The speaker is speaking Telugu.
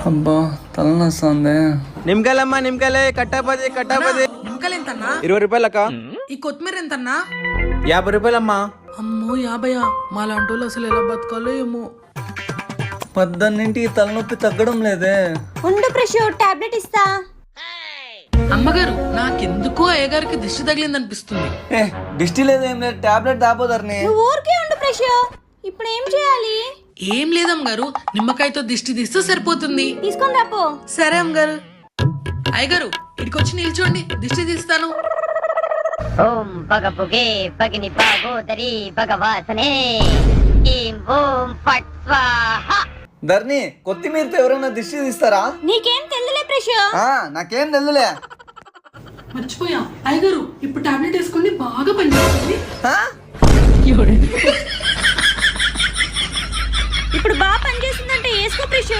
అబ్బా తలనొస్తుంది. నిమ్మకాయలమ్మా నిమ్మకాయలే కట్టాపది నిమ్మకాయలు ఎంతన్నా? 20 రూపాయలక్క. ఈ కొత్తిమీర ఎంతన్నా? 50 రూపాయలమ్మా. అమ్మో 50. మా లాంటి వాళ్ళు అసలు ఎలా బతకాలో ఏమో. పద్దన్నింటికి తలనొప్పి తగ్గడం లేదే. ఉండు ప్రశు టాబ్లెట్ ఇస్తా. అమ్మగారు నాకెందుకో అయ్యగారికి దిష్టి తగిలింది అనిపిస్తుంది. దిష్టి లేదేం లేదు, టాబ్లెట్ తాపోదర్ని. నువ్వు ఊరికే ఉండు ప్రశు. ఇప్పుడు ఏం చేయాలి? ఏం లేదమ్మగారు, నిమ్మకాయతో దిష్టి తీస్తే సరిపోతుంది. తీసుకొని రాపో. సరే అమ్మగారు. అయ్యగారు ఇక్కడికొచ్చి నిల్చోండి, దిష్టి తీస్తాను. ఓం పగపుగే పగిని పాగోదరి భగవాసనే ఈం ఓం ఫట్ స్వాహా. ధర్ని కొత్తిమీరతో ఎవరైనా దిష్టి తీస్తారా? నీకేం తెలుదులే ప్రశు. నాకేం తెలుదులే. మర్చిపోయా అయ్యగారు, ఇప్పుడు టాబ్లెట్ వేసుకోండి, బాగా పనిచేస్తుంది. ఇప్పుడు బాగా పనిచేస్తుందంటే వేసుకో ప్రశు.